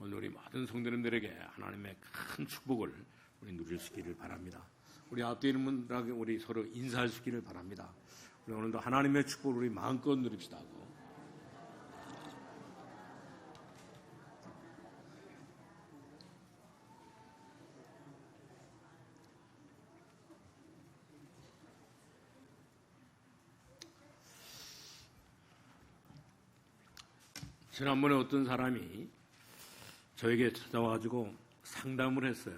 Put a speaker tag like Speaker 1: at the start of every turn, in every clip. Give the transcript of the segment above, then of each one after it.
Speaker 1: 오늘 우리 모든 성도님들에게 하나님의 큰 축복을 우리 누릴 수 있기를 바랍니다. 우리 앞뒤 있는 분들에게 우리 서로 인사할 수 있기를 바랍니다. 우리 오늘도 하나님의 축복을 우리 마음껏 누립시다 하고 지난번에 어떤 사람이 저에게 찾아와가지고 상담을 했어요.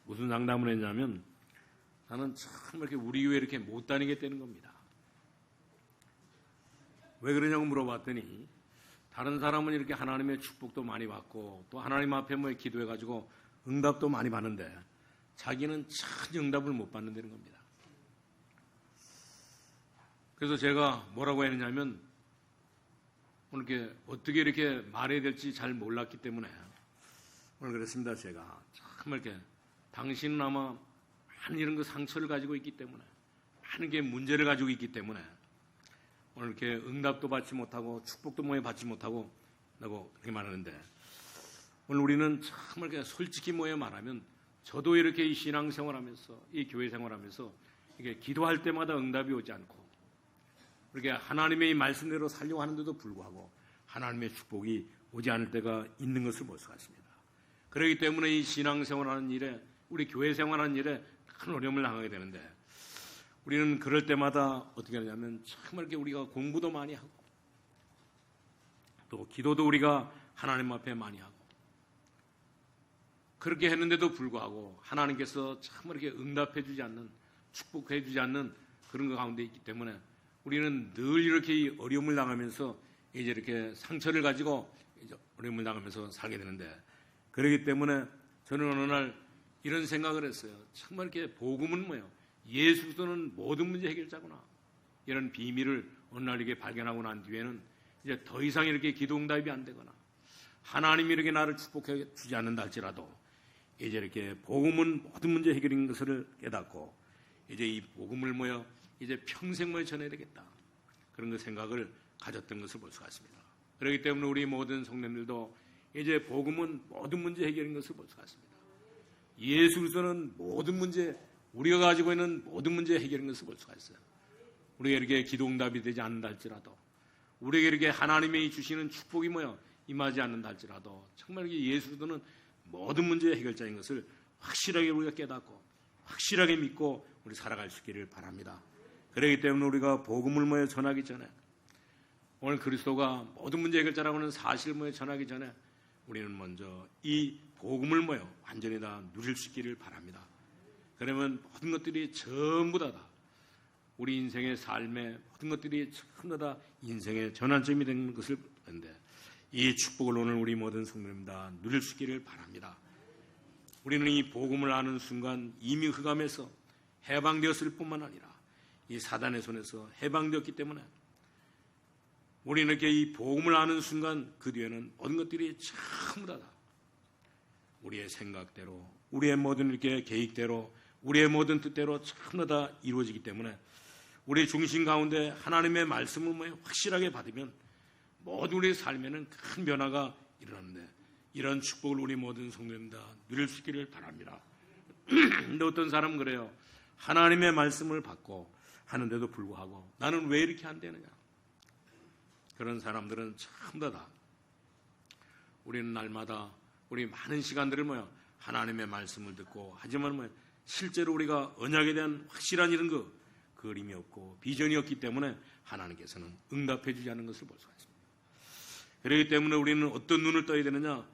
Speaker 1: 무슨 상담을 했냐면 나는 참 이렇게 우리 교회 이렇게 못 다니겠다는 겁니다. 왜 그러냐고 물어봤더니 다른 사람은 이렇게 하나님의 축복도 많이 받고 또 하나님 앞에 뭐 기도해가지고 응답도 많이 받는데 자기는 전혀 응답을 못 받는다는 겁니다. 그래서 제가 뭐라고 했냐면 오늘 이렇게 어떻게 이렇게 말해야 될지 잘 몰랐기 때문에 오늘 그랬습니다. 제가 참 이렇게 당신은 아마 많은 이런 그 상처를 가지고 있기 때문에 많은 게 문제를 가지고 있기 때문에 오늘 이렇게 응답도 받지 못하고 축복도 뭐에 받지 못하고 라고 그렇게 말하는데 오늘 우리는 참 이렇게 솔직히 뭐에 말하면 저도 이렇게 이 신앙생활하면서 이 교회 생활하면서 이게 기도할 때마다 응답이 오지 않고 그렇게 하나님의 이 말씀대로 살려고 하는데도 불구하고 하나님의 축복이 오지 않을 때가 있는 것을 볼 수가 있습니다. 그렇기 때문에 이 신앙생활하는 일에 우리 교회 생활하는 일에 큰 어려움을 당하게 되는데 우리는 그럴 때마다 어떻게 하냐면 정말 이렇게 우리가 공부도 많이 하고 또 기도도 우리가 하나님 앞에 많이 하고 그렇게 했는데도 불구하고 하나님께서 정말 이렇게 응답해 주지 않는 축복해 주지 않는 그런 것 가운데 있기 때문에 우리는 늘 이렇게 어려움을 당하면서 이제 이렇게 상처를 가지고 이제 어려움을 당하면서 살게 되는데 그렇기 때문에 저는 어느 날 이런 생각을 했어요. 정말 이렇게 복음은 뭐예요? 예수 그리스도는 모든 문제 해결자구나. 이런 비밀을 어느 날 이렇게 발견하고 난 뒤에는 이제 더 이상 이렇게 기도 응답이 안 되거나 하나님이 이렇게 나를 축복해 주지 않는다 할지라도 이제 이렇게 복음은 모든 문제 해결인 것을 깨닫고 이제 이 복음을 뭐예요? 이제 평생 뭐에 전해야 되겠다. 그런 그 생각을 가졌던 것을 볼 수가 있습니다. 그렇기 때문에 우리 모든 성도님들도 이제 복음은 모든 문제 해결인 것을 볼 수가 있습니다. 예수 그리스도는 모든 문제, 우리가 가지고 있는 모든 문제 해결인 것을 볼 수가 있어요. 우리가 이렇게 기도 응답이 되지 않는다 할지라도 우리에게 이렇게 하나님이 주시는 축복이 뭐야 임하지 않는다 할지라도 정말 예수 그리스도는 모든 문제 해결자인 것을 확실하게 우리가 깨닫고 확실하게 믿고 우리 살아갈 수 있기를 바랍니다. 그렇기 때문에 우리가 복음을 뭐에 전하기 전에 오늘 그리스도가 모든 문제 해결자라고 하는 사실을 뭐에 전하기 전에 우리는 먼저 이 복음을 뭐요 완전히 다 누릴 수 있기를 바랍니다. 그러면 모든 것들이 전부 다 우리 인생의 삶의 모든 것들이 전부 다 인생의 전환점이 되는 것을 보는데 이 축복을 오늘 우리 모든 성도님 다 누릴 수 있기를 바랍니다. 우리는 이 복음을 아는 순간 이미 흑암에서 해방되었을 뿐만 아니라 이 사단의 손에서 해방되었기 때문에 우리는 이렇게 이 복음을 아는 순간 그 뒤에는 모든 것들이 전부 다 우리의 생각대로 우리의 모든 이렇게 계획대로 우리의 모든 뜻대로 전부 다 이루어지기 때문에 우리의 중심 가운데 하나님의 말씀을 뭐 확실하게 받으면 모든 우리의 삶에는 큰 변화가 일어나는데 이런 축복을 우리 모든 성도님 다 누릴 수 있기를 바랍니다. 근데 어떤 사람은 그래요. 하나님의 말씀을 받고 하는데도 불구하고 나는 왜 이렇게 안 되느냐. 그런 사람들은 전부 다 우리는 날마다 우리 많은 시간들을 뭐야 하나님의 말씀을 듣고 하지만 뭐 실제로 우리가 언약에 대한 확실한 이런 그 그림이 없고 비전이 없기 때문에 하나님께서는 응답해 주지 않는 것을 볼 수가 있습니다. 그렇기 때문에 우리는 어떤 눈을 떠야 되느냐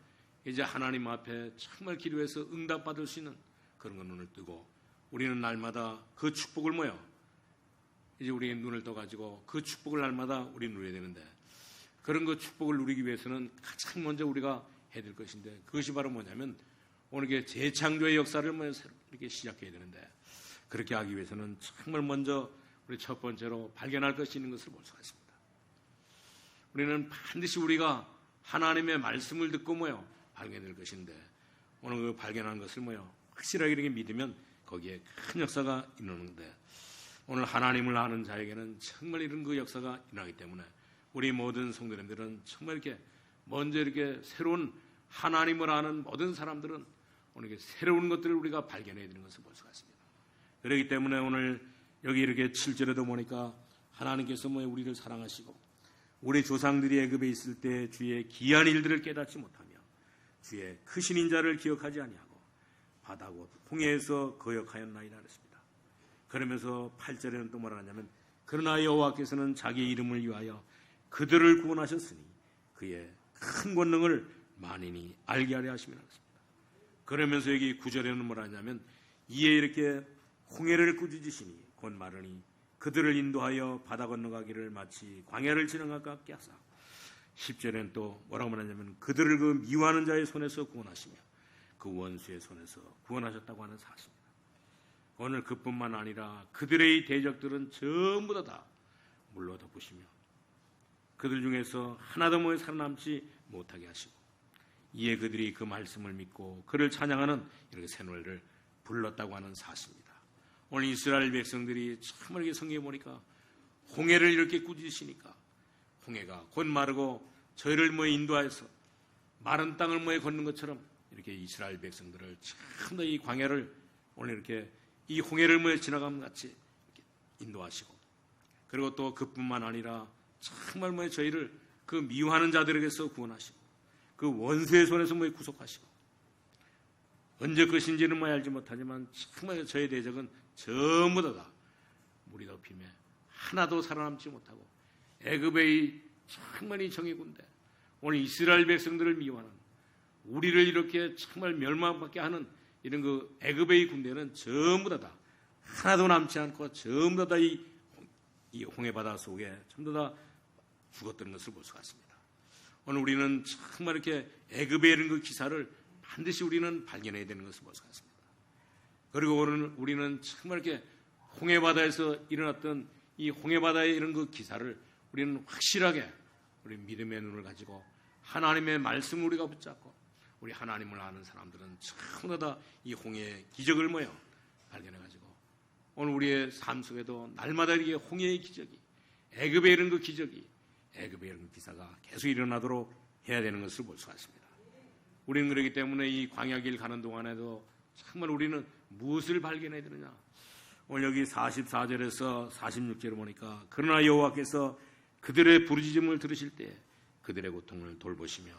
Speaker 1: 이제 하나님 앞에 정말 기도해서 응답받을 수 있는 그런 거 눈을 뜨고 우리는 날마다 그 축복을 뭐야 이제 우리의 눈을 떠가지고 그 축복을 날마다 우리 누려야 되는데 그런 그 축복을 누리기 위해서는 가장 먼저 우리가 해야 될 것인데 그것이 바로 뭐냐면 오늘 이게 재창조의 역사를 뭐 이렇게 시작해야 되는데 그렇게 하기 위해서는 정말 먼저 우리 첫 번째로 발견할 것이 있는 것을 볼 수가 있습니다. 우리는 반드시 우리가 하나님의 말씀을 듣고 뭐요 발견될 것인데 오늘 그 발견한 것을 뭐요 확실하게 이렇게 믿으면 거기에 큰 역사가 일어나는데 오늘 하나님을 아는 자에게는 정말 이런 그 역사가 일어나기 때문에 우리 모든 성도님들은 정말 이렇게 먼저 이렇게 새로운 하나님을 아는 모든 사람들은 오늘 새로운 것들을 우리가 발견해야 되는 것을 볼 수가 있습니다. 그렇기 때문에 오늘 여기 이렇게 7절에도 보니까 하나님께서 우리를 사랑하시고 우리 조상들이 애굽에 있을 때 주의 기이한 일들을 깨닫지 못하며 주의 크신 인자를 기억하지 아니하고 바다 곧 홍해에서 거역하였나이다 그랬습니다. 그러면서 8절에는 또 뭐라 하냐면 그러나 여호와께서는 자기의 이름을 위하여 그들을 구원하셨으니 그의 큰 권능을 만인이 알게 하려 하심이라 그랬습니다. 그러면서 여기 9절에는 뭐라 하냐면 이에 이렇게 홍해를 꾸짖으시니 곧 마르니 그들을 인도하여 바다 건너가기를 마치 광야를 지나가 같게 하사 10절에는 또 뭐라고 말하냐면 그들을 그 미워하는 자의 손에서 구원하시며 그 원수의 손에서 구원하셨다고 하는 사실입니다. 오늘 그뿐만 아니라 그들의 대적들은 전부 다 물로 덮으시며 그들 중에서 하나도 살아남지 못하게 하시고 이에 그들이 그 말씀을 믿고 그를 찬양하는 이렇게 새 노래를 불렀다고 하는 사실입니다. 오늘 이스라엘 백성들이 참 이렇게 성경에 보니까 홍해를 이렇게 꾸짖으시니까 홍해가 곧 마르고 저희를 인도하여서 마른 땅을 걷는 것처럼 이렇게 이스라엘 백성들을 참 더 이 광야를 오늘 이렇게 이 홍해를 지나가면 같이 이렇게 인도하시고 그리고 또 그뿐만 아니라 정말 저희를 그 미워하는 자들에게서 구원하시고 그 원수의 손에서 구속하시고 언제 것인지는 알지 못하지만 정말 저희 대적은 전부 다 물이 덮임에 하나도 살아남지 못하고 애굽의 정말 이 정예군대 오늘 이스라엘 백성들을 미워하는 우리를 이렇게 정말 멸망받게 하는 이런 그 애굽의 군대는 전부 다 하나도 남지 않고 전부 다 이 홍해바다 속에 전부 다 죽었던 것을 볼 수가 있습니다. 오늘 우리는 정말 이렇게 애굽의 이런 그 기사를 반드시 우리는 발견해야 되는 것을 볼 수가 있습니다. 그리고 오늘 우리는 정말 이렇게 홍해바다에서 일어났던 이 홍해바다의 이런 그 기사를 우리는 확실하게 우리 믿음의 눈을 가지고 하나님의 말씀을 우리가 붙잡고 우리 하나님을 아는 사람들은 전부 다 이 홍해의 기적을 발견해가지고 오늘 우리의 삶 속에도 날마다 이렇게 홍해의 기적이 애굽의 이런 그 기적이 애굽의 이런 기사가 계속 일어나도록 해야 되는 것을 볼 수가 있습니다. 우리는 그렇기 때문에 이 광야길 가는 동안에도 정말 우리는 무엇을 발견해야 되느냐. 오늘 여기 44절에서 46절을 보니까 그러나 여호와께서 그들의 부르짖음을 들으실 때 그들의 고통을 돌보시며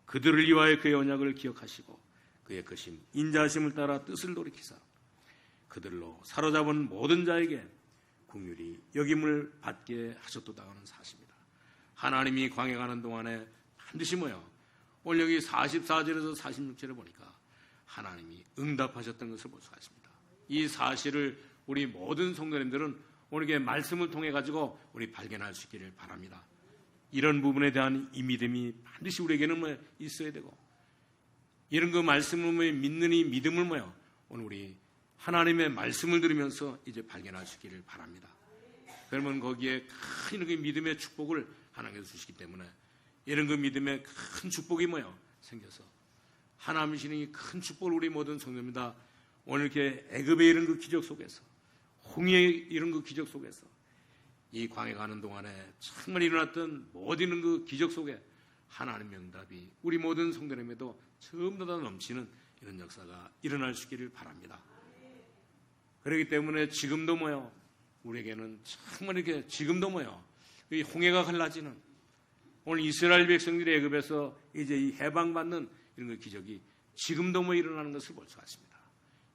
Speaker 1: 그들을 위하여 그의 언약을 기억하시고 그의 크신 인자하심을 따라 뜻을 돌이키사 그들로 사로잡은 모든 자에게 긍휼히 여김을 받게 하셨도다 하는 사실입니다. 하나님이 광야 가는 동안에 반드시 오늘 여기 44절에서 46절에 보니까 하나님이 응답하셨던 것을 볼 수가 있습니다. 이 사실을 우리 모든 성도님들은 오늘 말씀을 통해 가지고 우리 발견할 수 있기를 바랍니다. 이런 부분에 대한 이 믿음이 반드시 우리에게는 있어야 되고 이런 그 말씀을 믿는 이 믿음을 오늘 우리 하나님의 말씀을 들으면서 이제 발견할 수 있기를 바랍니다. 그러면 거기에 큰 이렇게 믿음의 축복을 하나님께서 주시기 때문에 이런 그 믿음의 큰 축복이 생겨서 하나님 주시는 이 큰 축복을 우리 모든 성도입니다. 오늘 이렇게 애굽의 이런 그 기적 속에서 홍해의 이런 그 기적 속에서 이 광야 가는 동안에 정말 일어났던 모든 그 기적 속에 하나님의 응답이 우리 모든 성도님에도 전부 다 넘치는 이런 역사가 일어날 수 있기를 바랍니다. 그렇기 때문에 지금도 우리에게는 정말 이렇게 지금도 이 홍해가 갈라지는 오늘 이스라엘 백성들이 애굽에서 이제 이 해방받는 이런 그 기적이 지금도 일어나는 것을 볼 수가 있습니다.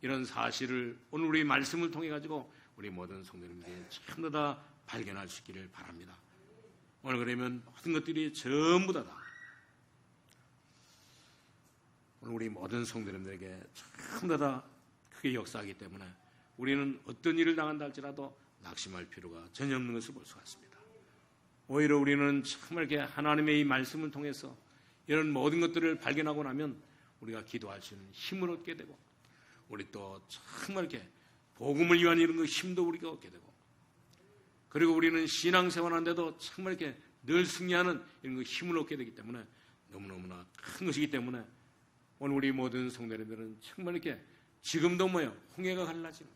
Speaker 1: 이런 사실을 오늘 우리 말씀을 통해 가지고 우리 모든 성도님들이 전부 다 발견할 수 있기를 바랍니다. 오늘 그러면 모든 것들이 전부 다 오늘 우리 모든 성도님들에게 전부 다 크게 역사하기 때문에 우리는 어떤 일을 당한다 할지라도 낙심할 필요가 전혀 없는 것을 볼 수가 있습니다. 오히려 우리는 정말 이렇게 하나님의 이 말씀을 통해서 이런 모든 것들을 발견하고 나면 우리가 기도할 수 있는 힘을 얻게 되고 우리 또 정말 이렇게 복음을 위한 이런 그 힘도 우리가 얻게 되고 그리고 우리는 신앙생활하는데도 정말 이렇게 늘 승리하는 이런 그 힘을 얻게 되기 때문에 너무너무나 큰 것이기 때문에 오늘 우리 모든 성도님들은 정말 이렇게 지금도 홍해가 갈라지는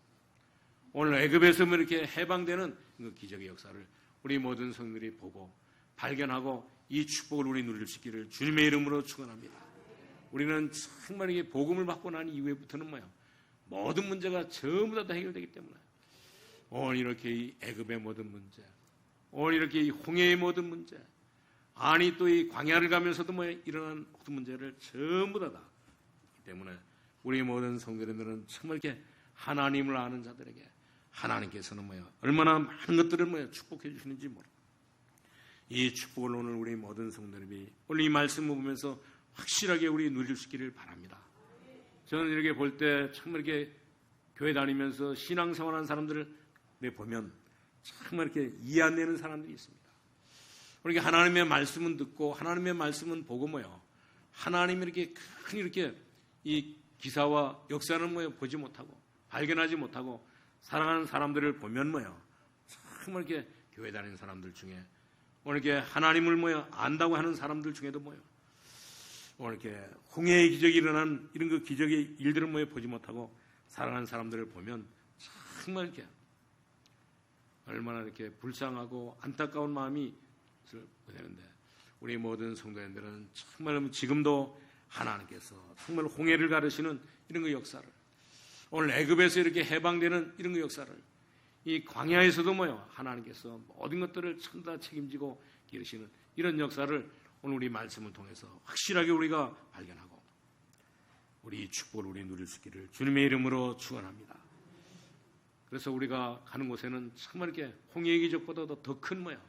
Speaker 1: 오늘 애굽에서 이렇게 해방되는 그 기적의 역사를 우리 모든 성도들이 보고 발견하고 이 축복을 우리 누릴 수 있기를 주님의 이름으로 축원합니다. 우리는 정말 이게 복음을 받고 난 이후부터는 뭐예요? 모든 문제가 전부 다 해결되기 때문에 오늘 이렇게 이 애굽의 모든 문제, 오늘 이렇게 이 홍해의 모든 문제, 아니 또 이 광야를 가면서도 뭐 일어난 모든 문제를 전부 다 때문에 우리 모든 성도님들은 정말 이렇게 하나님을 아는 자들에게 하나님께서는 뭐예요? 얼마나 많은 것들을 뭐예요? 축복해 주시는지 모릅니다. 이 축복을 오늘 우리 모든 성도님이 오늘 이 말씀을 보면서 확실하게 우리 누릴 수 있기를 바랍니다. 저는 이렇게 볼 때 정말 이렇게 교회 다니면서 신앙생활하는 사람들을 보면 정말 이렇게 이해 안 되는 사람들이 있습니다. 그러니까 하나님의 말씀은 듣고 하나님의 말씀은 보고 뭐요? 하나님이 이렇게 큰 이렇게 이 기사와 역사는 뭐요? 보지 못하고 발견하지 못하고 사랑하는 사람들을 보면 뭐요? 정말 이렇게 교회 다니는 사람들 중에 오늘 이렇게 하나님을 뭐요? 안다고 하는 사람들 중에도 뭐요? 오늘 이렇게 홍해의 기적이 일어난 이런 그 기적의 일들을 뭐요? 보지 못하고 사랑하는 사람들을 보면 정말 이렇게 얼마나 이렇게 불쌍하고 안타까운 마음이 되는데 우리 모든 성도님들은 정말 지금도 하나님께서 정말 홍해를 가르시는 이런 그 역사를 오늘 애굽에서 이렇게 해방되는 이런 그 역사를 이 광야에서도 뭐요? 하나님께서 모든 것들을 전부 다 책임지고 기르시는 이런 역사를 오늘 우리 말씀을 통해서 확실하게 우리가 발견하고 우리 축복을 우리 누릴 수 있기를 주님의 이름으로 축원합니다. 그래서 우리가 가는 곳에는 정말 이렇게 홍해의 기적보다도 더 큰 뭐야?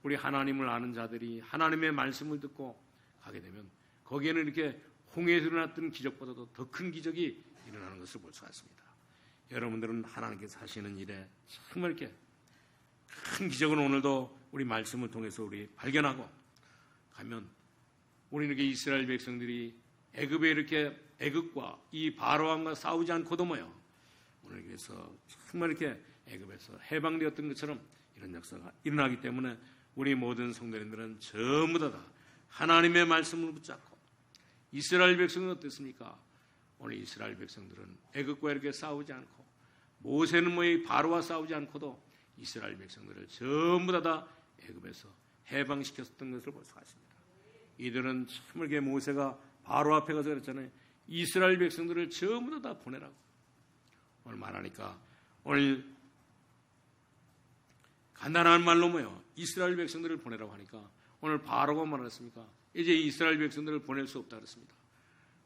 Speaker 1: 우리 하나님을 아는 자들이 하나님의 말씀을 듣고 가게 되면 거기에는 이렇게 홍해에서 일어났던 기적보다도 더 큰 기적이 일어나는 것을 볼 수가 있습니다. 여러분들은 하나님께서 하시는 일에 정말 이렇게 큰 기적은 오늘도 우리 말씀을 통해서 우리 발견하고 가면 우리는 이렇게 이스라엘 백성들이 애굽에 이렇게 애굽과 이 바로왕과 싸우지 않고도 뭐요? 오늘 그래서 정말 이렇게 애굽에서 해방되었던 것처럼 이런 역사가 일어나기 때문에 우리 모든 성도님들은 전부 다 하나님의 말씀을 붙잡고 이스라엘 백성은 어땠습니까? 오늘 이스라엘 백성들은 애굽과 이렇게 싸우지 않고 모세는 뭐 바로와 싸우지 않고도 이스라엘 백성들을 전부 다 애굽에서 해방시켰던 것을 볼 수가 있습니다. 이들은 정말 이렇게 모세가 바로 앞에 가서 그랬잖아요. 이스라엘 백성들을 전부 다 보내라고. 오늘 말하니까 오늘 간단한 말로 뭐요? 이스라엘 백성들을 보내라고 하니까 오늘 바로가 말했습니까? 이제 이스라엘 백성들을 보낼 수 없다 그랬습니다.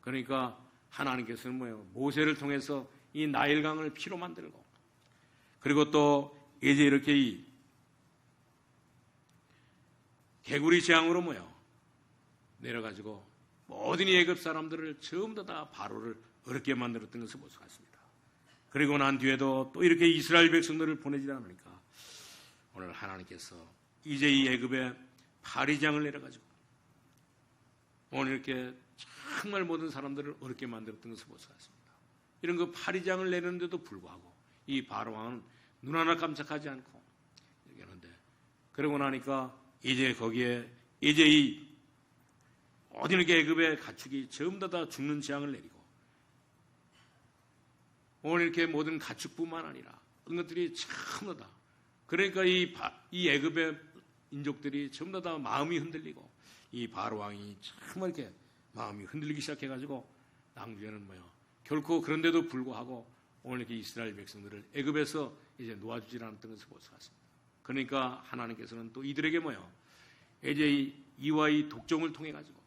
Speaker 1: 그러니까 하나님께서는 뭐예요? 모세를 통해서 이 나일강을 피로 만들고 그리고 또 이제 이렇게 이 개구리 재앙으로 뭐예요? 내려가지고 모든 이 애굽 사람들을 전부 다 바로를 어렵게 만들었던 것을 볼 수가 있습니다. 그리고 난 뒤에도 또 이렇게 이스라엘 백성들을 보내지 않으니까 오늘 하나님께서 이제 이 애굽에 파리장을 내려가지고 오늘 이렇게 정말 모든 사람들을 어렵게 만들었던 것을 볼 수가 있습니다. 이런 그 파리장을 내렸는데도 불구하고 이 바로왕은 눈 하나 깜짝하지 않고 이렇게 하는데 그러고 나니까 이제 거기에 이제 이 어디 이렇게 애굽의 가축이 전부 다 죽는 재앙을 내리고 오늘 이렇게 모든 가축뿐만 아니라 그런 것들이 전부 다 그러니까 이 애굽의 민족들이 전부 다 마음이 흔들리고 이 바로왕이 정말 이렇게 마음이 흔들리기 시작해가지고 낭주에는 뭐요? 결코 그런데도 불구하고 오늘 이렇게 이스라엘 백성들을 애굽에서 이제 놓아주지 않았던 것을 볼 수가 있습니다. 그러니까 하나님께서는 또 이들에게 뭐요? 이제 이와 이 독종을 통해 가지고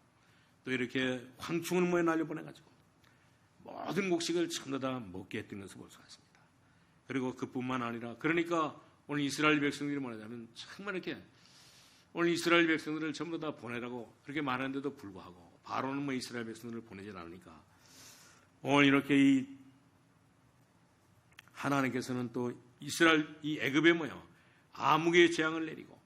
Speaker 1: 또 이렇게 황충을 뭐에 날려보내 가지고 모든 곡식을 전부 다 먹게 했던 것을 볼 수가 있습니다. 그리고 그뿐만 아니라 그러니까 오늘 이스라엘 백성들이 뭐냐면 정말 이렇게 오늘 이스라엘 백성들을 전부 다 보내라고 그렇게 말하는데도 불구하고 바로는 뭐 이스라엘 백성들을 보내지 않으니까 오늘 이렇게 이 하나님께서는 또 이스라엘 이 애굽에 뭐요? 암흑의 재앙을 내리고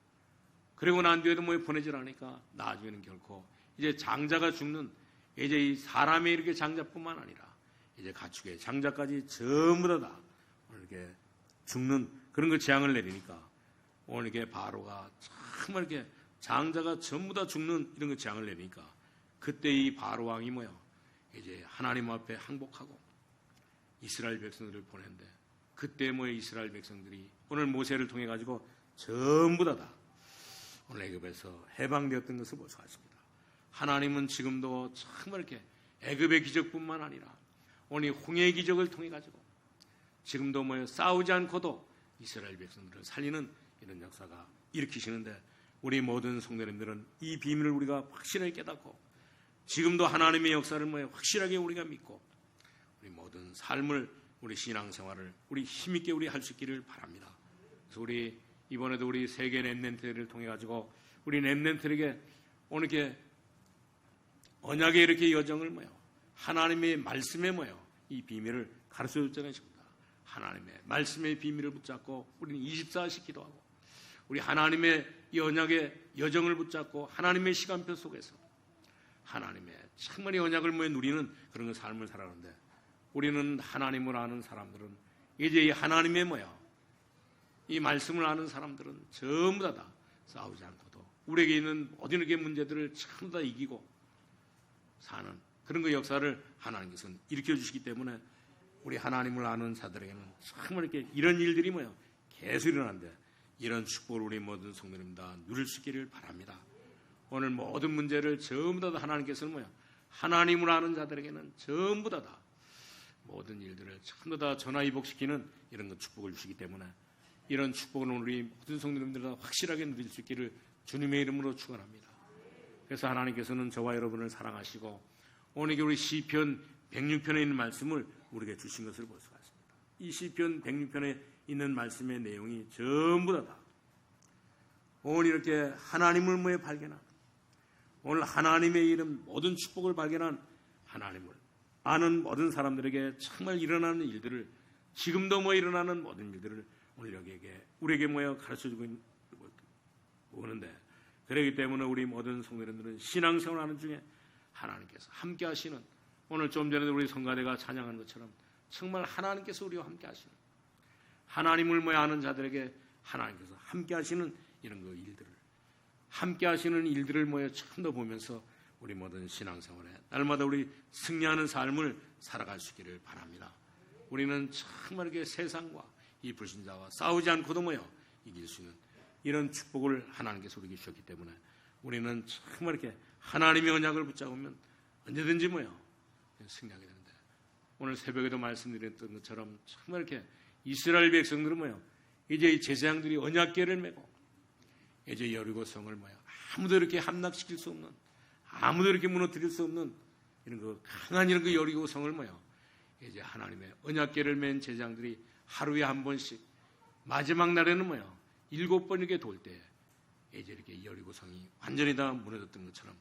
Speaker 1: 그리고 난 뒤에도 뭐 보내지 않으니까 나중에는 결코 이제 장자가 죽는 이제 이 사람의 이렇게 장자뿐만 아니라 이제 가축의 장자까지 전부 다 이렇게 죽는 그런 그 재앙을 내리니까 오늘 이게 바로가 정말 이렇게 장자가 전부 다 죽는 이런 그 재앙을 내리니까 그때 이 바로 왕이 뭐요? 이제 하나님 앞에 항복하고 이스라엘 백성들을 보냈는데 그때 뭐 이스라엘 백성들이 오늘 모세를 통해 가지고 전부 다 오늘 애굽에서 해방되었던 것을 볼 수가 있습니다. 하나님은 지금도 정말 이렇게 애굽의 기적뿐만 아니라 오늘 홍해의 기적을 통해 가지고 지금도 싸우지 않고도 이스라엘 백성들을 살리는 이런 역사가 일으키시는데, 우리 모든 성도님들은 이 비밀을 우리가 확실하게 깨닫고 지금도 하나님의 역사를 확실하게 우리가 믿고 우리 모든 삶을, 우리 신앙생활을 우리 힘있게 우리 할 수 있기를 바랍니다. 그래서 우리 이번에도 우리 세계 렘넌트를 통해 가지고 우리 렘넌트에게 오늘 이렇게 언약의 이렇게 여정을 하나님의 말씀에 이 비밀을 가르쳐 줬잖아요. 하나님의 말씀의 비밀을 붙잡고 우리는 24시 기도하고 우리 하나님의 이 언약의 여정을 붙잡고 하나님의 시간표 속에서 하나님의 정말 이 언약을 누리는 그런 삶을 살아가는데, 우리는 하나님을 아는 사람들은 이제 이 하나님의 이 말씀을 아는 사람들은 전부 다 싸우지 않고도 우리에게 있는 모든 이렇게 문제들을 전부 다 이기고 사는 그런 그 역사를 하나님께서는 일으켜 주시기 때문에 우리 하나님을 아는 자들에게는 정말 이렇게 이런 일들이 계속 일어나는데, 이런 축복을 우리 모든 성도님 다 누릴 수 있기를 바랍니다. 오늘 모든 문제를 전부 다 하나님께서는 하나님을 아는 자들에게는 전부 다 모든 일들을 전부 다 전화위복시키는 이런 그 축복을 주시기 때문에 이런 축복은 우리 모든 성도님들 다 확실하게 누릴 수 있기를 주님의 이름으로 축원합니다. 그래서 하나님께서는 저와 여러분을 사랑하시고 오늘 우리 시편 106편에 있는 말씀을 우리에게 주신 것을 볼 수가 있습니다. 이 시편 106편에 있는 말씀의 내용이 전부 다 오늘 이렇게 하나님을 발견한, 오늘 하나님의 이름 모든 축복을 발견한 하나님을 아는 모든 사람들에게 정말 일어나는 일들을, 지금도 일어나는 모든 일들을 오늘 우리에게 가르쳐주고 오는데, 그렇기 때문에 우리 모든 성도님들은 신앙생활하는 중에 하나님께서 함께 하시는, 오늘 좀 전에도 우리 성가대가 찬양한 것처럼 정말 하나님께서 우리와 함께 하시는, 하나님을 아는 자들에게 하나님께서 함께 하시는 이런 그 일들을, 함께 하시는 일들을 처음 더 보면서 우리 모든 신앙생활에 날마다 우리 승리하는 삶을 살아갈 수 있기를 바랍니다. 우리는 정말 이렇게 세상과 이 불신자와 싸우지 않고도 이길 수 있는 이런 축복을 하나님께서 우리에게 주셨기 때문에 우리는 정말 이렇게 하나님의 언약을 붙잡으면 언제든지 승리하게 되는데, 오늘 새벽에도 말씀드렸던 것처럼 정말 이렇게 이스라엘 백성들은 이제 이 제사장들이 언약궤를 메고 이제 여리고성을 아무도 이렇게 함락시킬 수 없는, 아무도 이렇게 무너뜨릴 수 없는 이런 그 강한 이런 그 여리고성을 이제 하나님의 언약궤를 맨 제사장들이 하루에 한 번씩 마지막 날에는 7번 이렇게 돌 때 이제 이렇게 여리고성이 완전히 다 무너졌던 것처럼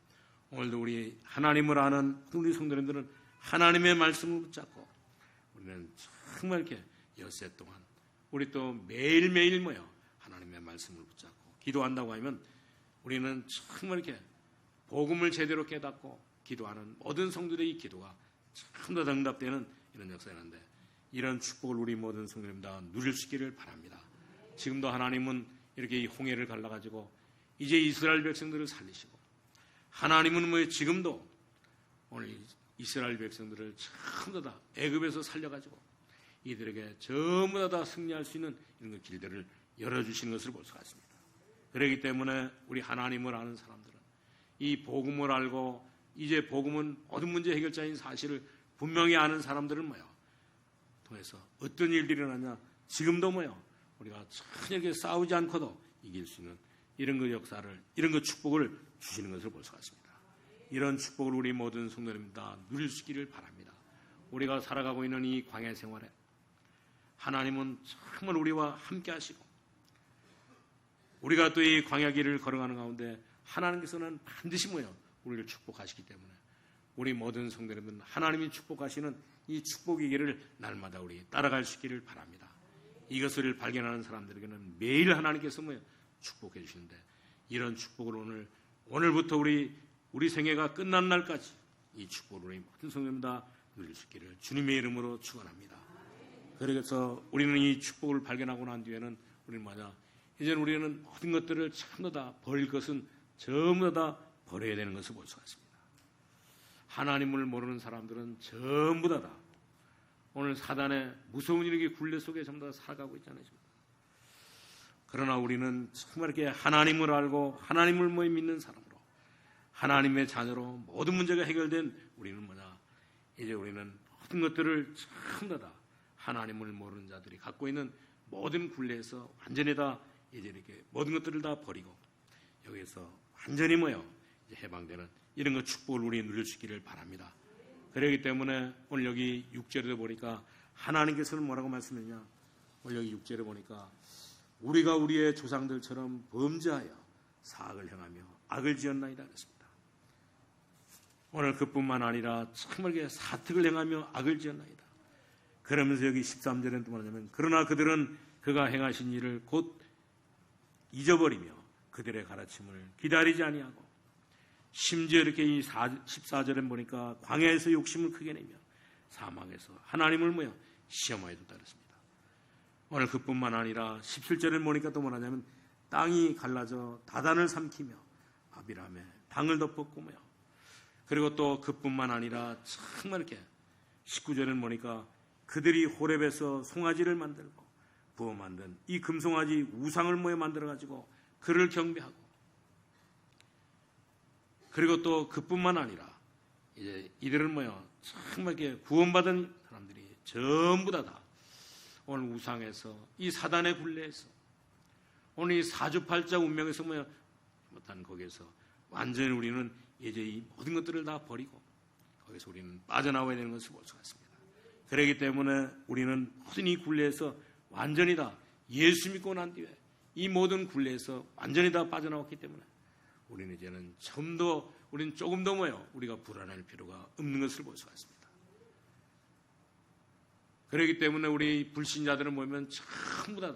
Speaker 1: 오늘도 우리 하나님을 아는 우리 성도님들은 하나님의 말씀을 붙잡고 우리는 정말 이렇게 엿새 동안 우리 또 매일매일 하나님의 말씀을 붙잡고 기도한다고 하면 우리는 정말 이렇게 복음을 제대로 깨닫고 기도하는 모든 성도들의 이 기도가 전부 다 응답되는 이런 역사였는데, 이런 축복을 우리 모든 성도님 다 누릴 수 있기를 바랍니다. 지금도 하나님은 이렇게 이 홍해를 갈라가지고 이제 이스라엘 백성들을 살리시고, 하나님은 지금도 오늘 이스라엘 백성들을 전부 다 애굽에서 살려가지고 이들에게 전부 다 승리할 수 있는 이런 길들을 열어주시는 것을 볼 수가 있습니다. 그렇기 때문에 우리 하나님을 아는 사람들은 이 복음을 알고 이제 복음은 모든 문제 해결자인 사실을 분명히 아는 사람들은 통해서 어떤 일들이 일어나냐, 지금도 우리가 전혀 이렇게 싸우지 않고도 이길 수 있는 이런 그 역사를, 이런 그 축복을 주시는 것을 볼 수가 있습니다. 이런 축복을 우리 모든 성도님 다 누릴 수 있기를 바랍니다. 우리가 살아가고 있는 이 광야 생활에 하나님은 정말 우리와 함께 하시고, 우리가 또 이 광야 길을 걸어가는 가운데 하나님께서는 반드시 우리를 축복하시기 때문에 우리 모든 성도님은 하나님이 축복하시는 이 축복의 길을 날마다 우리 따라갈 수 있기를 바랍니다. 이것을 발견하는 사람들에게는 매일 하나님께서 축복해 주시는데, 이런 축복을 오늘부터 우리 생애가 끝난 날까지 이 축복을 우리 모든 성도님 다 누릴 수 있기를 주님의 이름으로 축원합니다. 그래서 우리는 이 축복을 발견하고 난 뒤에는 우리는 이제는 우리는 모든 것들을 전부 다 버릴 것은 전부 다 버려야 되는 것을 볼 수가 있습니다. 하나님을 모르는 사람들은 전부 다 오늘 사단의 무서운 일의 굴레 속에 전부 다 살아가고 있잖아요. 그러나 우리는 정말 이렇게 하나님을 알고 하나님을 믿는 사람으로 하나님의 자녀로 모든 문제가 해결된 우리는 뭐냐? 이제 우리는 모든 것들을 전부 다 하나님을 모르는 자들이 갖고 있는 모든 굴레에서 완전히 다 이제 이렇게 모든 것들을 다 버리고 여기서 완전히 이제 해방되는 이런 것 축복을 우리 누릴 수 있기를 바랍니다. 그렇기 때문에 오늘 여기 6절에 보니까 하나님께서는 뭐라고 말씀했냐? 오늘 여기 6절에 보니까 우리가 우리의 조상들처럼 범죄하여 사악을 행하며 악을 지었나이다 그랬습니다. 오늘 그뿐만 아니라 정말 사특을 행하며 악을 지었나이다. 그러면서 여기 13절에는 또 뭐냐면 그러나 그들은 그가 행하신 일을 곧 잊어버리며 그들의 가르침을 기다리지 아니하고 심지어 이렇게 이 14절에 보니까 광야에서 욕심을 크게 내며 사막에서 하나님을 시험하여 뒀다 그랬습니다. 오늘 그뿐만 아니라 17절에 보니까 또 뭐냐면 땅이 갈라져 다단을 삼키며 아비람의 방을 덮었고 그리고 또 그뿐만 아니라 정말 이렇게 19절에 보니까 그들이 호렙에서 송아지를 만들고 부어 만든 이 금송아지 우상을 만들어 가지고 그를 경배하고 그리고 또 그뿐만 아니라 이제 이들은 정말 이렇게 구원받은 사람들이 전부 다 오늘 우상에서 이 사단의 굴레에서 오늘 이 사주팔자 운명에서 못한 거기에서 완전히 우리는 이제 이 모든 것들을 다 버리고 거기서 우리는 빠져나와야 되는 것을 볼 수가 있습니다. 그렇기 때문에 우리는 모든 이 굴레에서 완전히 다 예수 믿고 난 뒤에 이 모든 굴레에서 완전히 다 빠져나왔기 때문에 우리는 이제는 우리는 조금 더 우리가 불안할 필요가 없는 것을 볼 수가 있습니다. 그렇기 때문에 우리 불신자들은 보면 전부 다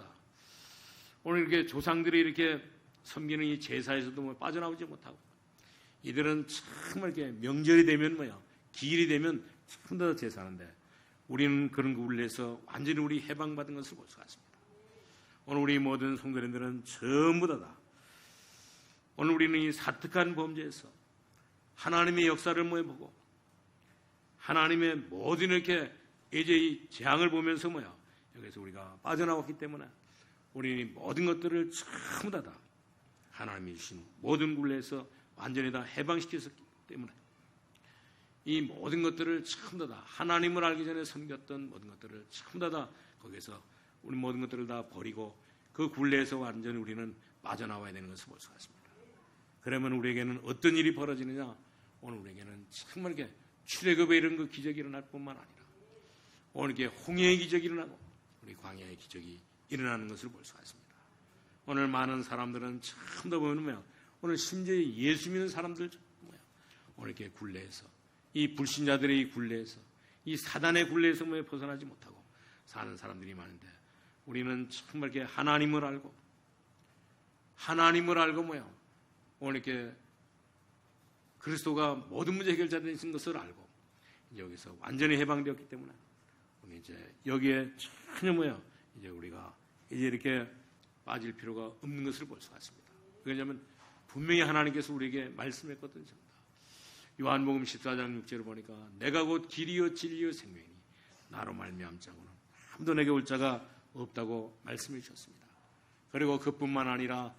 Speaker 1: 오늘 이렇게 조상들이 이렇게 섬기는 이 제사에서도 빠져나오지 못하고 이들은 정말 이렇게 명절이 되면 기일이 되면 전부 다 제사하는데 우리는 그런 굴레에서 완전히 우리 해방받은 것을 볼 수가 있습니다. 오늘 우리 모든 성도님들은 전부 다 오늘 우리는 이 사특한 범죄에서 하나님의 역사를 보고 하나님의 모든 이렇게 이제 이 재앙을 보면서 여기서 우리가 빠져나왔기 때문에 우리는 모든 것들을 전부 다 하나님이 주신 모든 굴레에서 완전히 다 해방시켰기 때문에 이 모든 것들을 전부 다 하나님을 알기 전에 섬겼던 모든 것들을 전부 다 거기서 우리 모든 것들을 다 버리고 그 굴레에서 완전히 우리는 빠져나와야 되는 것을 볼 수가 있습니다. 그러면 우리에게는 어떤 일이 벌어지느냐? 오늘 우리에게는 정말 이렇게 출애굽에 이런 그 기적이 일어날 뿐만 아니라 오늘 이렇게 홍해의 기적이 일어나고 우리 광야의 기적이 일어나는 것을 볼 수가 있습니다. 오늘 많은 사람들은 처음 더 보면 오늘 심지어 예수 믿는 사람들 오늘 이렇게 굴레에서 이 불신자들의 이 굴레에서 이 사단의 굴레에서 벗어나지 못하고 사는 사람들이 많은데 우리는 정말 이렇게 하나님을 알고 오늘 이렇게 그리스도가 모든 문제 해결자되신 것을 알고 여기서 완전히 해방되었기 때문에 우리 이제 여기에 전혀 이제 우리가 이제 이렇게 빠질 필요가 없는 것을 볼 수가 있습니다. 왜냐하면 분명히 하나님께서 우리에게 말씀했거든요. 요한복음 14장 6절을 보니까 내가 곧 길이요 진리요 생명이니 나로 말미암지 자고는 아무도 내게 올 자가 없다고 말씀해 주셨습니다. 그리고 그뿐만 아니라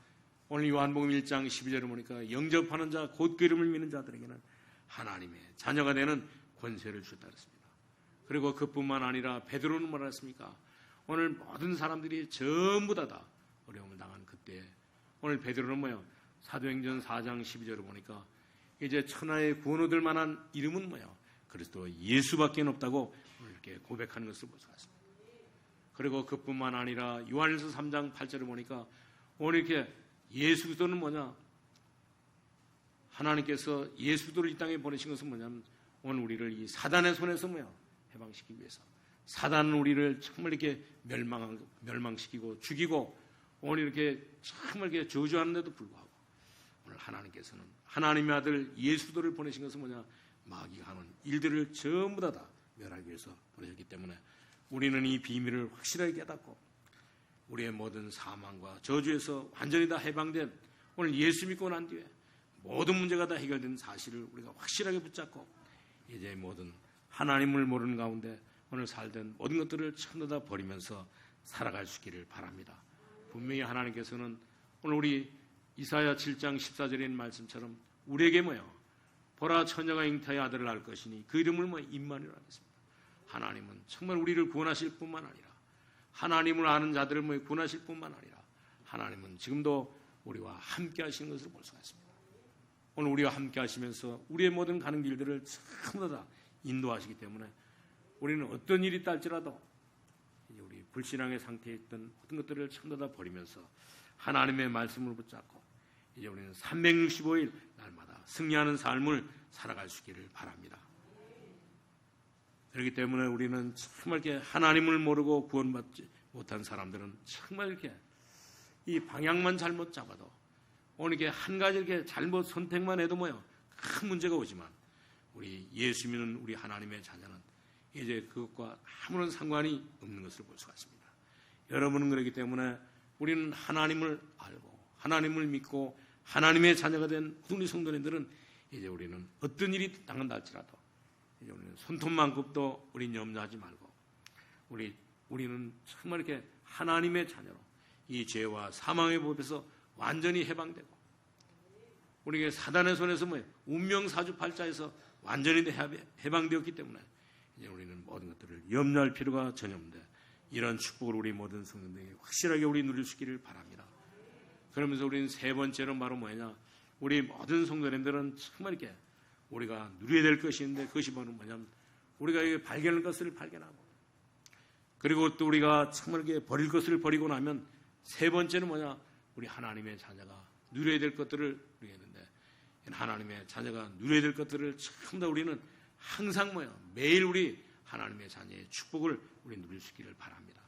Speaker 1: 오늘 요한복음 1장 12절을 보니까 영접하는 자 곧 그 이름을 믿는 자들에게는 하나님의 자녀가 되는 권세를 주셨다 그랬습니다. 그리고 그뿐만 아니라 베드로는 뭐라 했습니까? 오늘 모든 사람들이 전부 다 어려움을 당한 그때 오늘 베드로는 사도행전 4장 12절을 보니까 이제 천하의 구원 얻을 만한 이름은 그리스도 예수밖에 없다고 오늘 이렇게 고백하는 것을 볼 수가 있습니다. 그리고 그뿐만 아니라 요한일서 3장 8절을 보니까 오늘 이렇게 예수 그리스도는 하나님께서 예수 그리스도를 이 땅에 보내신 것은 뭐냐면 오늘 우리를 이 사단의 손에서 해방시키기 위해서 사단은 우리를 정말 이렇게 멸망시키고 죽이고 오늘 이렇게 정말 이렇게 저주하는데도 불구하고 오늘 하나님께서는 하나님의 아들 예수 그리스도를 보내신 것은 마귀가 하는 일들을 전부 다 멸하기 위해서 보내셨기 때문에 우리는 이 비밀을 확실하게 깨닫고 우리의 모든 사망과 저주에서 완전히 다 해방된 오늘 예수 믿고 난 뒤에 모든 문제가 다 해결된 사실을 우리가 확실하게 붙잡고 이제 모든 하나님을 모르는 가운데 오늘 살던 모든 것들을 전부 다 버리면서 살아갈 수 있기를 바랍니다. 분명히 하나님께서는 오늘 우리 이사야 7장 14절에 있는 말씀처럼 우리에게 뭐요? 보라 처녀가 잉태의 아들을 낳을 것이니 그 이름을 뭐 임마누엘 하겠습니다. 하나님은 정말 우리를 구원하실 뿐만 아니라 하나님을 아는 자들을 뭐 구원하실 뿐만 아니라 하나님은 지금도 우리와 함께 하시는 것을 볼 수가 있습니다. 오늘 우리와 함께 하시면서 우리의 모든 가는 길들을 전부 다 인도하시기 때문에 우리는 어떤 일이 있다 할지라도 우리 불신앙의 상태에 있던 어떤 것들을 전부 다 버리면서 하나님의 말씀을 붙잡고 이제 우리는 365일 날마다 승리하는 삶을 살아갈 수 있기를 바랍니다. 그렇기 때문에 우리는 정말 이렇게 하나님을 모르고 구원받지 못한 사람들은 정말 이렇게 이 방향만 잘못 잡아도 오늘 이렇게 한 가지 이렇게 잘못 선택만 해도 뭐요? 큰 문제가 오지만 우리 예수 믿는 우리 하나님의 자녀는 이제 그것과 아무런 상관이 없는 것을 볼 수가 있습니다. 여러분은 그렇기 때문에 우리는 하나님을 알고 하나님을 믿고 하나님의 자녀가 된 우리 성도님들은 이제 우리는 어떤 일이 당한다 할지라도 이제 우리는 손톱만큼도 우리는 염려하지 말고 우리는 정말 이렇게 하나님의 자녀로 이 죄와 사망의 법에서 완전히 해방되고 우리가 사단의 손에서 운명사주팔자에서 완전히 해방되었기 때문에 이제 우리는 모든 것들을 염려할 필요가 전혀 없는데 이런 축복을 우리 모든 성도들에게 확실하게 우리 누릴 수 있기를 바랍니다. 그러면서 우리는 세 번째로 바로 뭐냐? 우리 모든 성도님들은 정말 이렇게 우리가 누려야 될 것이 있는데 그것이 바로 뭐냐면 우리가 발견할 것을 발견하고 그리고 또 우리가 정말 이렇게 버릴 것을 버리고 나면 세 번째는 뭐냐? 우리 하나님의 자녀가 누려야 될 것들을 누리겠는데 하나님의 자녀가 누려야 될 것들을 전부 다 우리는 항상 매일 우리 하나님의 자녀의 축복을 우리 누릴 수 있기를 바랍니다.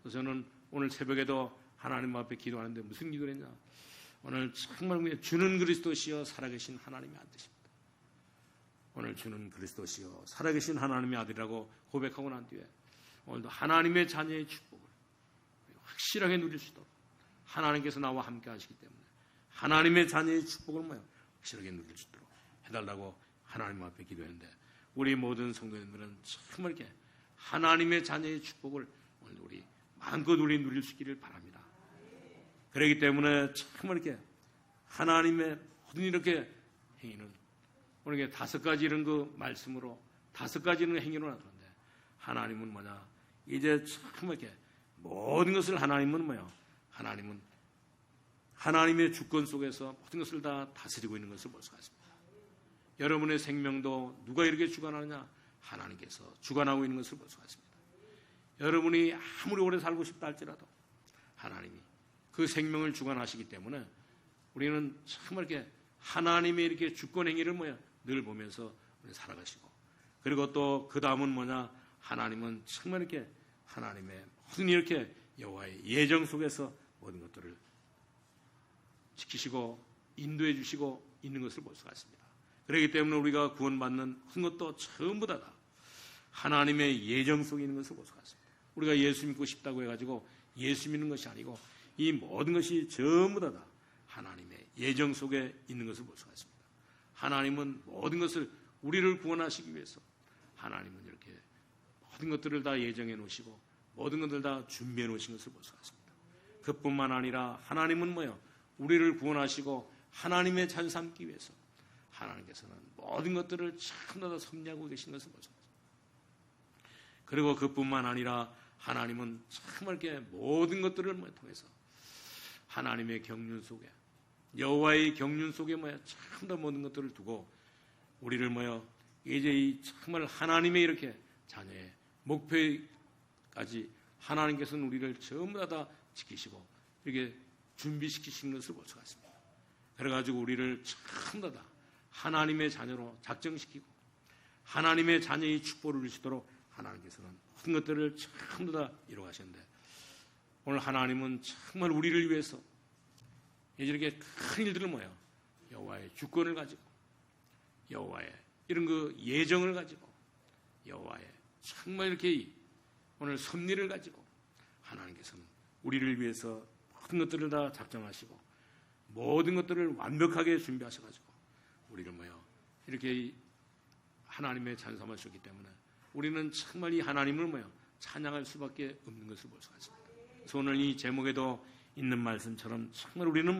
Speaker 1: 그래서 저는 오늘 새벽에도 하나님 앞에 기도하는데 무슨 기도를 했냐? 오늘 정말 주는 그리스도시여 살아계신 하나님의 아들입니다. 오늘 주는 그리스도시여 살아계신 하나님의 아들이라고 고백하고 난 뒤에 오늘도 하나님의 자녀의 축복을 확실하게 누릴 수 있도록 하나님께서 나와 함께 하시기 때문에 하나님의 자녀의 축복을 확실하게 누릴 수 있도록 해달라고 하나님 앞에 기도했는데 우리 모든 성도님들은 정말 이렇게 하나님의 자녀의 축복을 오늘 우리 마음껏 우리 누릴 수 있기를 바랍니다. 그렇기 때문에 정말 이렇게 하나님의 모든 이렇게 행위는 오늘 이게 5가지 이런 그 말씀으로 5가지 이런 행위로 나타나는데 하나님은 뭐냐? 이제 정말 이렇게 모든 것을 하나님은 하나님은 하나님의 주권 속에서 모든 것을 다 다스리고 있는 것을 볼 수가 있습니다. 여러분의 생명도 누가 이렇게 주관하느냐? 하나님께서 주관하고 있는 것을 볼 수가 있습니다. 여러분이 아무리 오래 살고 싶다 할지라도 하나님이 그 생명을 주관하시기 때문에 우리는 정말 이렇게 하나님의 이렇게 주권 행위를 늘 보면서 살아가시고 그리고 또 그 다음은 뭐냐? 하나님은 정말 이렇게 하나님의 모든 이렇게 여호와의 예정 속에서 모든 것들을 지키시고 인도해 주시고 있는 것을 볼 수가 있습니다. 그렇기 때문에 우리가 구원받는 모든 것도 전부 다 하나님의 예정 속에 있는 것을 볼 수가 있습니다. 우리가 예수 믿고 싶다고 해가지고 예수 믿는 것이 아니고 이 모든 것이 전부 다 하나님의 예정 속에 있는 것을 볼 수가 있습니다. 하나님은 모든 것을 우리를 구원하시기 위해서 하나님은 이렇게 모든 것들을 다 예정해 놓으시고 모든 것들 다 준비해 놓으신 것을 볼 수가 있습니다. 그뿐만 아니라 하나님은 우리를 구원하시고 하나님의 자녀 삼기 위해서 하나님께서는 모든 것들을 전부 다 섭리하고 계신 것을 볼 수가 있습니다. 그리고 그뿐만 아니라 하나님은 정말 이렇게 모든 것들을 통해서 하나님의 경륜 속에 여호와의 경륜 속에 전부 다 모든 것들을 두고 우리를 이제 이 정말 하나님의 이렇게 자녀의 목표까지 하나님께서는 우리를 전부 다 지키시고 이렇게 준비시키시는 것을 볼 수가 있습니다. 그래가지고 우리를 전부 다 하나님의 자녀로 작정시키고 하나님의 자녀의 축복을 누리시도록 하나님께서는 모든 것들을 전부 다 이루어가셨는데 오늘 하나님은 정말 우리를 위해서 이렇게 큰 일들을 여호와의 주권을 가지고 여호와의 이런 그 예정을 가지고 여호와의 정말 이렇게 오늘 섭리를 가지고 하나님께서는 우리를 위해서 모든 것들을 다 작정하시고 모든 것들을 완벽하게 준비하셔가지고 우리를 이렇게 하나님의 자녀 삼으셨기 때문에 우리는 정말 이 하나님을 찬양할 수밖에 없는 것을 볼 수가 있습니다. 그래서 오늘 이 제목에도 있는 말씀처럼 정말 우리는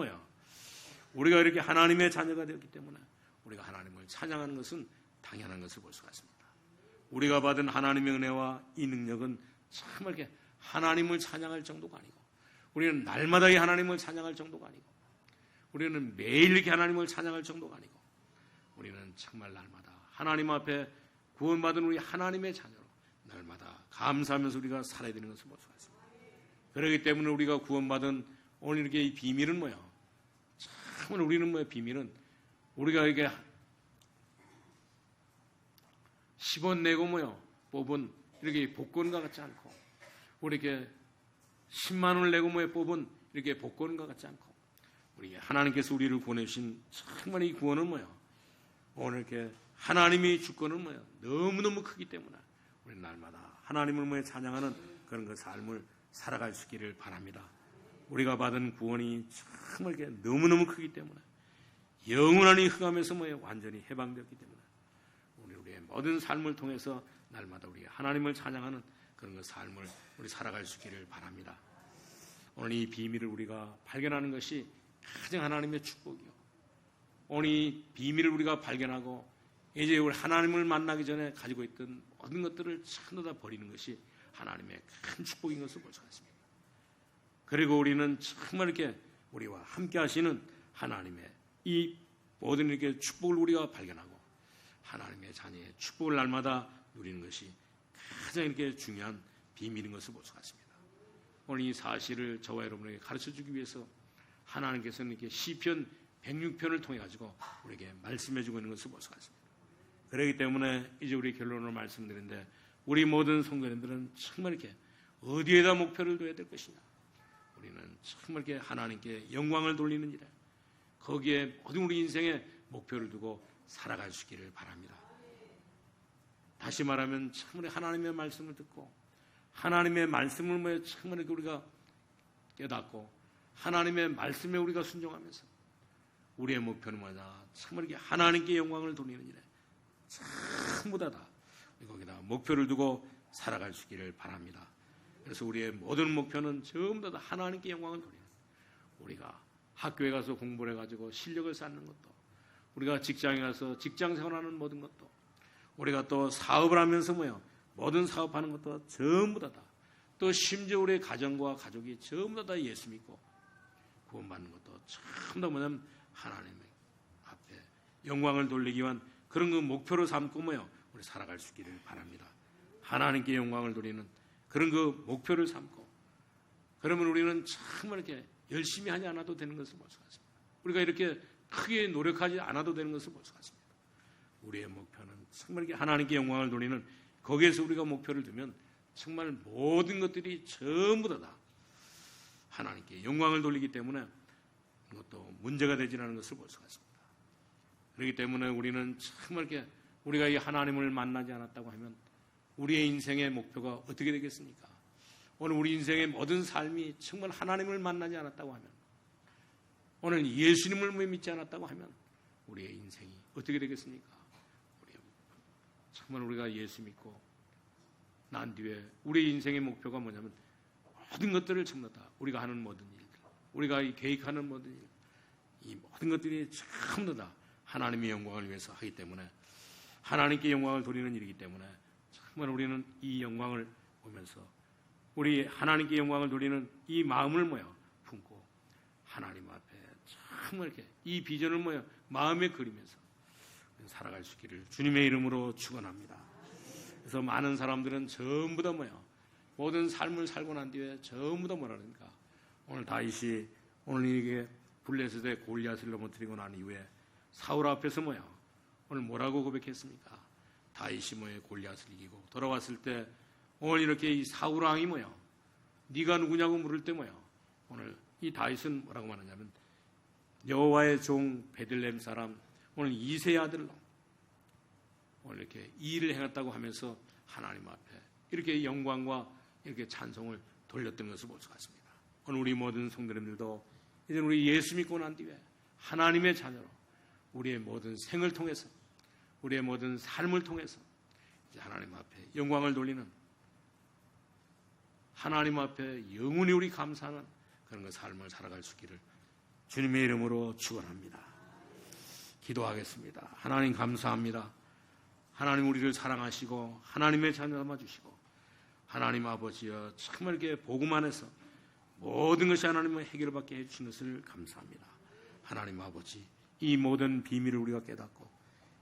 Speaker 1: 우리가 이렇게 하나님의 자녀가 되었기 때문에 우리가 하나님을 찬양하는 것은 당연한 것을 볼 수가 있습니다. 우리가 받은 하나님의 은혜와 이 능력은 정말 이렇게 하나님을 찬양할 정도가 아니고, 우리는 날마다 이 하나님을 찬양할 정도가 아니고, 우리는 매일 이렇게 하나님을 찬양할 정도가 아니고, 우리는 정말 날마다 하나님 앞에 구원받은 우리 하나님의 자녀로 날마다 감사하면서 우리가 살아야 되는 것을 볼 수가 있습니다. 그렇기 때문에 우리가 구원받은 오늘 이렇게 이 비밀은 뭐예요? 참으로 우리는 뭐예요? 비밀은 우리가 이게 10원 내고 뭐예요? 뽑은 이렇게 복권과 같지 않고, 우리 이렇게 10만 원을 내고 뭐예요? 뽑은 이렇게 복권과 같지 않고, 우리 하나님께서 우리를 구원해주신 정말 이 구원은 뭐예요? 오늘 이렇게 하나님의 주권은 뭐예요? 너무너무 크기 때문에 우리 날마다 하나님을 뭐예요? 찬양하는 그런 그 삶을 살아갈 수 있기를 바랍니다. 우리가 받은 구원이 정말 이렇게 너무너무 크기 때문에 영원한 이 흑암에서 뭐예요? 완전히 해방되었기 때문에 우리의 모든 삶을 통해서 날마다 우리 하나님을 찬양하는 그런 그 삶을 우리 살아갈 수 있기를 바랍니다. 오늘 이 비밀을 우리가 발견하는 것이 가장 하나님의 축복이요. 오늘 이 비밀을 우리가 발견하고 이제 우리 하나님을 만나기 전에 가지고 있던 모든 것들을 전부 다 버리는 것이 하나님의 큰 축복인 것을 볼 수가 있습니다. 그리고 우리는 정말 이렇게 우리와 함께 하시는 하나님의 이 모든 이렇게 축복을 우리가 발견하고 하나님의 자녀의 축복을 날마다 누리는 것이 가장 이렇게 중요한 비밀인 것을 볼 수가 있습니다. 오늘 이 사실을 저와 여러분에게 가르쳐 주기 위해서 하나님께서는 이렇게 시편 106편을 통해 가지고 우리에게 말씀해 주고 있는 것을 볼 수가 있습니다. 그렇기 때문에 이제 우리 결론으로 말씀드리는데, 우리 모든 성도님들은 정말 이렇게 어디에다 목표를 둬야 될 것이냐? 우리는 정말 이렇게 하나님께 영광을 돌리는 일에, 거기에 모든 우리 인생의 목표를 두고 살아갈 수 있기를 바랍니다. 다시 말하면 정말 하나님의 말씀을 듣고 하나님의 말씀을 뭐 정말 이렇게 우리가 깨닫고 하나님의 말씀에 우리가 순종하면서 우리의 목표는 뭐냐? 정말 이렇게 하나님께 영광을 돌리는 일에 전부 다 거기다 목표를 두고 살아갈 수 있기를 바랍니다. 그래서 우리의 모든 목표는 전부 다 하나님께 영광을 돌리는, 우리가 학교에 가서 공부를 해가지고 실력을 쌓는 것도, 우리가 직장에 가서 직장 생활하는 모든 것도, 우리가 또 사업을 하면서 뭐요? 모든 사업하는 것도 전부 다, 또 심지어 우리의 가정과 가족이 전부 다 예수 믿고 구원받는 것도 전부 다 뭐냐면 하나님 앞에 영광을 돌리기 위한 그런 그 목표로 삼고 뭐요? 우리 살아갈 수 있기를 바랍니다. 하나님께 영광을 돌리는 그런 그 목표를 삼고, 그러면 우리는 정말 이렇게 열심히 하지 않아도 되는 것을 볼 수가 있습니다. 우리가 이렇게 크게 노력하지 않아도 되는 것을 볼 수가 있습니다. 우리의 목표는 정말 이렇게 하나님께 영광을 돌리는, 거기에서 우리가 목표를 두면 정말 모든 것들이 전부 다 하나님께 영광을 돌리기 때문에 그것도 문제가 되지 않는 것을 볼 수가 있습니다. 그렇기 때문에 우리는 정말 이렇게 우리가 이 하나님을 만나지 않았다고 하면 우리의 인생의 목표가 어떻게 되겠습니까? 오늘 우리 인생의 모든 삶이 정말 하나님을 만나지 않았다고 하면, 오늘 예수님을 믿지 않았다고 하면 우리의 인생이 어떻게 되겠습니까? 정말 우리가 예수 믿고 난 뒤에 우리의 인생의 목표가 뭐냐면 모든 것들을 전부 다 우리가 하는 모든 일들, 우리가 이 계획하는 모든 일, 이 모든 것들이 전부 다 하나님의 영광을 위해서 하기 때문에, 하나님께 영광을 돌리는 일이기 때문에 정말 우리는 이 영광을 보면서 우리 하나님께 영광을 돌리는 이 마음을 품고 하나님 앞에 정말 이렇게 이 비전을 마음에 그리면서 살아갈 수 있기를 주님의 이름으로 축원합니다. 그래서 많은 사람들은 전부 다 모든 삶을 살고 난 뒤에 전부 다 뭐라 그러니까, 오늘 다윗이 오늘 이게 블레셋의 골리앗을 넘어뜨리고 난 이후에 사울 앞에서 오늘 뭐라고 고백했습니까? 다윗이 골리앗을 이기고 돌아왔을 때 오늘 이렇게 이 사울 왕이 네가 누구냐고 물을 때 오늘 이 다윗은 뭐라고 말하냐면, 여호와의 종 베들레헴 사람 오늘 이새의 아들로 오늘 이렇게 이 일을 행했다고 하면서 하나님 앞에 이렇게 영광과 이렇게 찬송을 돌렸던 것을 볼 수가 있습니다. 오늘 우리 모든 성도님들도 이제 우리 예수 믿고 난 뒤에 하나님의 자녀로 우리의 모든 생을 통해서, 우리의 모든 삶을 통해서 이제 하나님 앞에 영광을 돌리는, 하나님 앞에 영원히 우리 감사하는 그런 삶을 살아갈 수 있기를 주님의 이름으로 축원합니다. 기도하겠습니다. 하나님 감사합니다. 하나님 우리를 사랑하시고 하나님의 자녀 삼아주시고 하나님 아버지여 정말 이렇게 복음 안에서 모든 것이 하나님의 해결을 받게 해주신 것을 감사합니다. 하나님 아버지 이 모든 비밀을 우리가 깨닫고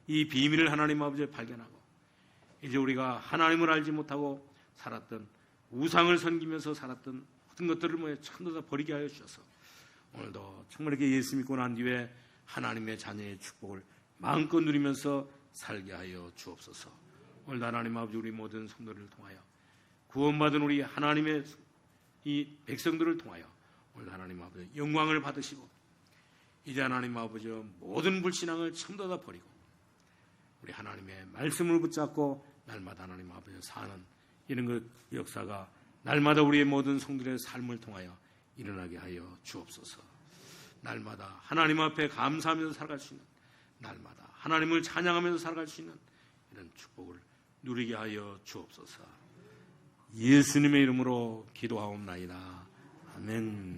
Speaker 1: 이 비밀을 하나님 아버지에 발견하고 이제 우리가 하나님을 알지 못하고 살았던 우상을 섬기면서 살았던 모든 것들을 전부 다 버리게 하여 주셔서 오늘도 정말 이렇게 예수 믿고 난 뒤에 하나님의 자녀의 축복을 마음껏 누리면서 살게 하여 주옵소서. 오늘도 하나님 아버지 우리 모든 성도를 통하여 구원받은 우리 하나님의 이 백성들을 통하여 오늘도 하나님 아버지 영광을 받으시고 이제 하나님 아버지 모든 불신앙을 전부 다 버리고 우리 하나님의 말씀을 붙잡고 날마다 하나님 아버지 사는 이런 그 역사가 날마다 우리의 모든 성들의 삶을 통하여 일어나게 하여 주옵소서. 날마다 하나님 앞에 감사하면서 살아갈 수 있는 날마다 하나님을 찬양하면서 살아갈 수 있는 이런 축복을 누리게 하여 주옵소서. 예수님의 이름으로 기도하옵나이다. 아멘.